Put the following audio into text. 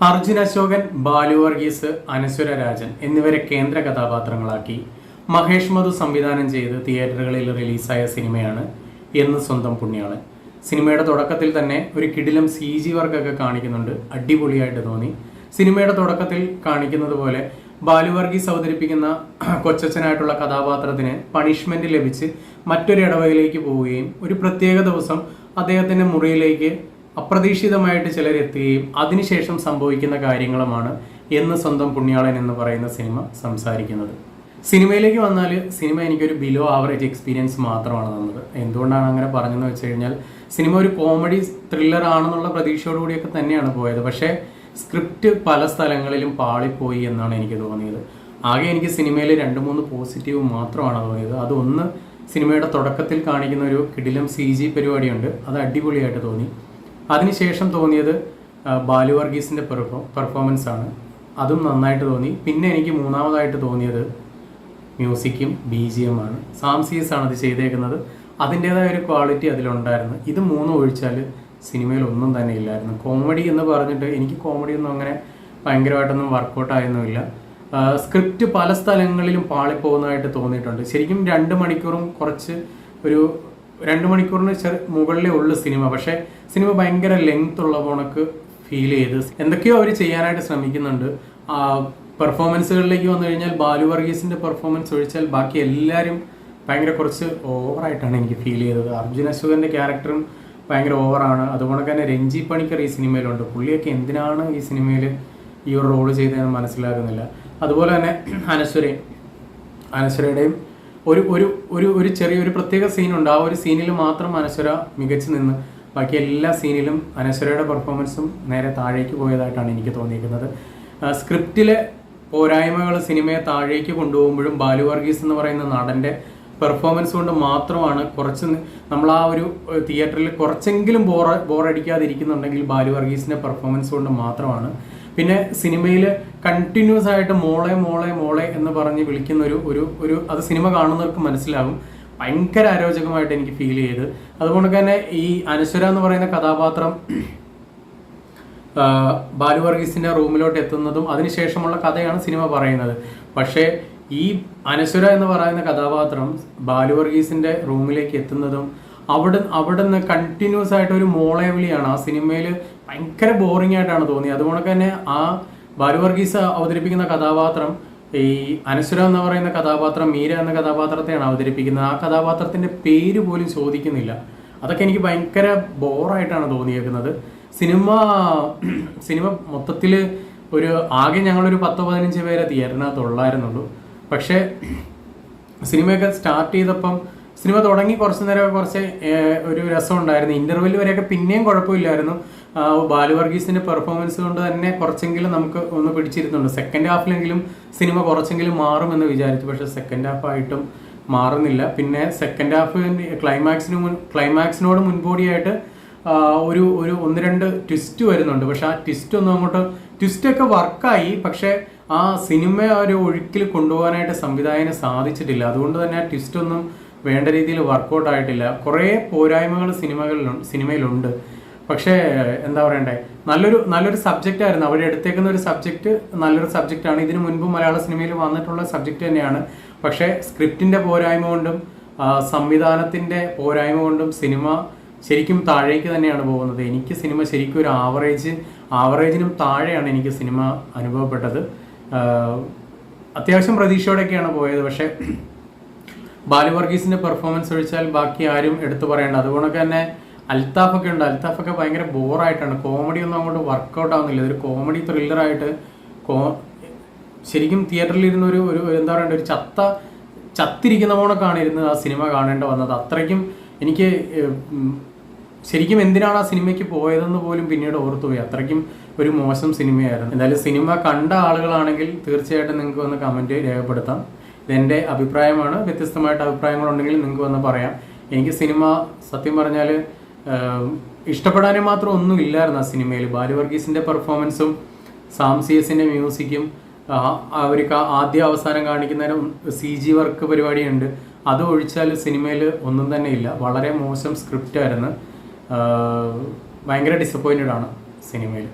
അർജുൻ അശോകൻ, ബാലു വർഗീസ്, അനശ്വര രാജൻ എന്നിവരെ കേന്ദ്ര കഥാപാത്രങ്ങളാക്കി മഹേഷ് മധു സംവിധാനം ചെയ്ത് തിയേറ്ററുകളിൽ റിലീസായ സിനിമയാണ് എന്ന് സ്വന്തം പുണ്യാളൻ. സിനിമയുടെ തുടക്കത്തിൽ തന്നെ ഒരു കിടിലം CG വർക്കൊക്കെ കാണിക്കുന്നുണ്ട്. അടിപൊളിയായിട്ട് തോന്നി. സിനിമയുടെ തുടക്കത്തിൽ കാണിക്കുന്നത് പോലെ ബാലു വർഗീസ് അവതരിപ്പിക്കുന്ന കൊച്ചച്ഛനായിട്ടുള്ള കഥാപാത്രത്തിന് പണിഷ്മെന്റ് ലഭിച്ച് മറ്റൊരു ഇടവകയിലേക്ക് പോവുകയും ഒരു പ്രത്യേക ദിവസം അദ്ദേഹത്തിന്റെ മുറിയിലേക്ക് അപ്രതീക്ഷിതമായിട്ട് ചിലരെത്തുകയും അതിനുശേഷം സംഭവിക്കുന്ന കാര്യങ്ങളുമാണ് എന്ന് സ്വന്തം പുണ്യാളൻ എന്ന് പറയുന്ന സിനിമ സംസാരിക്കുന്നത്. സിനിമയിലേക്ക് വന്നാൽ സിനിമ എനിക്കൊരു ബിലോ ആവറേജ് എക്സ്പീരിയൻസ് മാത്രമാണ് തന്നത്. എന്തുകൊണ്ടാണ് അങ്ങനെ പറഞ്ഞതെന്ന് വെച്ച് കഴിഞ്ഞാൽ സിനിമ ഒരു കോമഡി ത്രില്ലർ ആണെന്നുള്ള പ്രതീക്ഷയോടുകൂടിയൊക്കെ തന്നെയാണ് പോയത്. പക്ഷേ സ്ക്രിപ്റ്റ് പല സ്ഥലങ്ങളിലും പാളിപ്പോയി എന്നാണ് എനിക്ക് തോന്നിയത്. ആകെ എനിക്ക് സിനിമയിൽ 2-3 പോസിറ്റീവ് മാത്രമാണ് തോന്നിയത്. അതൊന്ന്, സിനിമയുടെ തുടക്കത്തിൽ കാണിക്കുന്ന ഒരു കിടിലം CG പരിപാടിയുണ്ട്, അത് അടിപൊളിയായിട്ട് തോന്നി. അതിനുശേഷം തോന്നിയത് ബാലു വർഗീസിൻ്റെ പെർഫോമൻസ് ആണ്, അതും നന്നായിട്ട് തോന്നി. പിന്നെ എനിക്ക് മൂന്നാമതായിട്ട് തോന്നിയത് മ്യൂസിക്കും BGM ആണ്. സാംസിയസ് ആണ് അത് ചെയ്തേക്കുന്നത്, അതിൻ്റേതായ ഒരു ക്വാളിറ്റി അതിലുണ്ടായിരുന്നു. ഇത് മൂന്നും ഒഴിച്ചാൽ സിനിമയിൽ ഒന്നും തന്നെ ഇല്ലായിരുന്നു. കോമഡി എന്ന് പറഞ്ഞിട്ട് എനിക്ക് കോമഡി ഒന്നും അങ്ങനെ ഭയങ്കരമായിട്ടൊന്നും വർക്കൗട്ട് ആയൊന്നുമില്ല. സ്ക്രിപ്റ്റ് പല സ്ഥലങ്ങളിലും പാളിപ്പോകുന്നതായിട്ട് തോന്നിയിട്ടുണ്ട്. ശരിക്കും 2 മണിക്കൂറും കുറച്ച് ഒരു 2 മണിക്കൂറിന് മുകളിലേ ഉള്ളു സിനിമ. പക്ഷേ സിനിമ ഭയങ്കര ലെങ്ത് ഉള്ള പോണക്ക് ഫീൽ ചെയ്ത് എന്തൊക്കെയോ അവർ ചെയ്യാനായിട്ട് ശ്രമിക്കുന്നുണ്ട്. പെർഫോമൻസുകളിലേക്ക് വന്നു കഴിഞ്ഞാൽ ബാലു വർഗീസിന്റെ പെർഫോമൻസ് ഒഴിച്ചാൽ ബാക്കി എല്ലാവരും ഭയങ്കര കുറച്ച് ഓവറായിട്ടാണ് എനിക്ക് ഫീൽ ചെയ്തത്. അർജുൻ അശോകന്റെ ക്യാരക്ടറും ഭയങ്കര ഓവറാണ്. അതുകൊണ്ട് തന്നെ രഞ്ജി പണിക്കർ ഈ സിനിമയിലുണ്ട്. പുള്ളിയൊക്കെ എന്തിനാണ് ഈ സിനിമയിൽ ഈ ഒരു റോള് ചെയ്തതെന്ന് മനസ്സിലാകുന്നില്ല. അതുപോലെ തന്നെ അനശ്വരയുടെയും ഒരു ചെറിയൊരു പ്രത്യേക സീനുണ്ട്. ആ ഒരു സീനിൽ മാത്രം അനശ്വര മികച്ചു നിന്ന് ബാക്കി എല്ലാ സീനിലും അനശ്വരയുടെ പെർഫോമൻസും നേരെ താഴേക്ക് പോയതായിട്ടാണ് എനിക്ക് തോന്നിയിരിക്കുന്നത്. സ്ക്രിപ്റ്റിലെ പോരായ്മകൾ സിനിമയെ താഴേക്ക് കൊണ്ടുപോകുമ്പോഴും ബാലു വർഗീസ് എന്ന് പറയുന്ന നടൻ്റെ പെർഫോമൻസ് കൊണ്ട് മാത്രമാണ് കുറച്ച് നമ്മൾ ആ ഒരു തിയേറ്ററിൽ കുറച്ചെങ്കിലും ബോറടിക്കാതിരിക്കുന്നുണ്ടെങ്കിൽ ബാലു വർഗീസിൻ്റെ പെർഫോമൻസ് കൊണ്ട് മാത്രമാണ്. പിന്നെ സിനിമയിൽ കണ്ടിന്യൂസ് ആയിട്ട് മോളെ മോളെ മോളെ എന്ന് പറഞ്ഞ് വിളിക്കുന്ന ഒരു അത് സിനിമ കാണുന്നവർക്ക് മനസ്സിലാകും. ഭയങ്കര അരോചകമായിട്ട് എനിക്ക് ഫീൽ ചെയ്ത്. അതുകൊണ്ട് തന്നെ ഈ അനശ്വര എന്ന് പറയുന്ന കഥാപാത്രം ബാലു വർഗീസിന്റെ റൂമിലോട്ട് എത്തുന്നതും അതിനുശേഷമുള്ള കഥയാണ് സിനിമ പറയുന്നത്. പക്ഷേ ഈ അനശ്വര എന്ന് പറയുന്ന കഥാപാത്രം ബാലു വർഗീസിന്റെ റൂമിലേക്ക് എത്തുന്നതും അവിടുന്ന് കണ്ടിന്യൂസ് ആയിട്ട് ഒരു മോളെ വിളിയാണ്. ആ സിനിമയിൽ ഭയങ്കര ബോറിംഗ് ആയിട്ടാണ് തോന്നിയത്. അതുകൊണ്ട് തന്നെ ആ ബാലു വർഗീസ് അവതരിപ്പിക്കുന്ന കഥാപാത്രം, ഈ അനശ്വര എന്ന് പറയുന്ന കഥാപാത്രം മീര എന്ന കഥാപാത്രത്തെയാണ് അവതരിപ്പിക്കുന്നത്. ആ കഥാപാത്രത്തിന്റെ പേര് പോലും ചോദിക്കുന്നില്ല. അതൊക്കെ എനിക്ക് ഭയങ്കര ബോറായിട്ടാണ് തോന്നിയേക്കുന്നത്. സിനിമ മൊത്തത്തിൽ ആകെ ഞങ്ങളൊരു 10-15 പേരെ തിയേറ്ററിനകത്ത് ഉള്ളായിരുന്നുള്ളൂ. പക്ഷേ സിനിമയൊക്കെ സ്റ്റാർട്ട് ചെയ്തപ്പം സിനിമ തുടങ്ങി കുറച്ച് നേരം കുറച്ച് ഒരു രസം ഉണ്ടായിരുന്നു. ഇന്റർവെൽ വരെയൊക്കെ പിന്നെയും കുഴപ്പമില്ലായിരുന്നു. ബാലു വർഗീസിന്റെ പെർഫോമൻസ് കൊണ്ട് തന്നെ കുറച്ചെങ്കിലും നമുക്ക് ഒന്ന് പിടിച്ചിരുന്നുണ്ട്. സെക്കൻഡ് ഹാഫിലെങ്കിലും സിനിമ കുറച്ചെങ്കിലും മാറുമെന്ന് വിചാരിച്ചു. പക്ഷെ സെക്കൻഡ് ഹാഫ് ആയിട്ടും മാറുന്നില്ല. പിന്നെ സെക്കൻഡ് ഹാഫ് ക്ലൈമാക്സിനോട് മുൻപോടിയായിട്ട് ഒരു 1-2 ട്വിസ്റ്റ് വരുന്നുണ്ട്. പക്ഷെ ആ ട്വിസ്റ്റൊക്കെ വർക്കായി. പക്ഷെ ആ സിനിമ ഒരു ഒഴുക്കിൽ കൊണ്ടുപോകാനായിട്ട് സംവിധായകന് സാധിച്ചിട്ടില്ല. അതുകൊണ്ട് തന്നെ ആ ട്വിസ്റ്റ് ഒന്നും വേണ്ട രീതിയിൽ വർക്കൗട്ട് ആയിട്ടില്ല. കുറേ പോരായ്മകൾ സിനിമയിലുണ്ട്. പക്ഷേ എന്താ പറയണ്ടേ, നല്ലൊരു സബ്ജക്റ്റ് ആയിരുന്നു. അവിടെ എടുത്തേക്കുന്ന ഒരു സബ്ജക്റ്റ് നല്ലൊരു സബ്ജക്റ്റാണ്. ഇതിനു മുൻപ് മലയാള സിനിമയിൽ വന്നിട്ടുള്ള സബ്ജക്റ്റ് തന്നെയാണ്. പക്ഷേ സ്ക്രിപ്റ്റിന്റെ പോരായ്മ കൊണ്ടും സംവിധാനത്തിന്റെ പോരായ്മ കൊണ്ടും സിനിമ ശരിക്കും താഴേക്ക് തന്നെയാണ് പോകുന്നത്. എനിക്ക് സിനിമ ശരിക്കും ഒരു ആവറേജിനും താഴെയാണ് എനിക്ക് സിനിമ അനുഭവപ്പെട്ടത്. അത്യാവശ്യം പ്രതീക്ഷയോടെയൊക്കെയാണ് പോയത്. പക്ഷേ ബാലു വർഗീസിന്റെ പെർഫോമൻസ് ഒഴിച്ചാൽ ബാക്കി ആരും എടുത്തു പറയേണ്ട. അതുകൊണ്ട് തന്നെ അൽത്താഫൊക്കെ ഉണ്ട്. അൽത്താഫൊക്കെ ഭയങ്കര ബോറായിട്ടാണ്. കോമഡി ഒന്നും അങ്ങോട്ട് വർക്കൗട്ട് ആവുന്നില്ല. ഇതൊരു കോമഡി ത്രില്ലറായിട്ട് ശരിക്കും തിയേറ്ററിൽ ഇരുന്ന ഒരു എന്താ പറയണ്ട, ഒരു ചത്തിരിക്കുന്ന പോണക്കാണ് ഇരുന്ന് ആ സിനിമ കാണേണ്ട വന്നത്. അത്രയ്ക്കും എനിക്ക് ശരിക്കും എന്തിനാണ് ആ സിനിമയ്ക്ക് പോയതെന്ന് പോലും പിന്നീട് ഓർത്തുപോയി. അത്രയ്ക്കും ഒരു മോശം സിനിമയായിരുന്നു. എന്തായാലും സിനിമ കണ്ട ആളുകളാണെങ്കിൽ തീർച്ചയായിട്ടും നിങ്ങൾക്ക് വന്ന് കമൻറ്റ് രേഖപ്പെടുത്താം. ഇതെൻ്റെ അഭിപ്രായമാണ്. വ്യത്യസ്തമായിട്ട് അഭിപ്രായങ്ങളുണ്ടെങ്കിൽ നിങ്ങൾക്ക് വന്ന് പറയാം. എനിക്ക് സിനിമ സത്യം പറഞ്ഞാൽ ഇഷ്ടപ്പെടാനേ മാത്രം ഒന്നും ഇല്ലായിരുന്നു ആ സിനിമയിൽ. ബാലു വർഗീസിൻ്റെ പെർഫോമൻസും സാംസിയസിൻ്റെ മ്യൂസിക്കും അവർക്ക് ആദ്യ അവസാനം കാണിക്കുന്ന CG വർക്ക് പരിപാടിയുണ്ട്. അത് ഒഴിച്ചാൽ സിനിമയിൽ ഒന്നും തന്നെ ഇല്ല. വളരെ മോശം സ്ക്രിപ്റ്റ് ആയിരുന്നു. ഭയങ്കര ഡിസപ്പോയിൻറ്റഡ് ആണ് സിനിമയിൽ.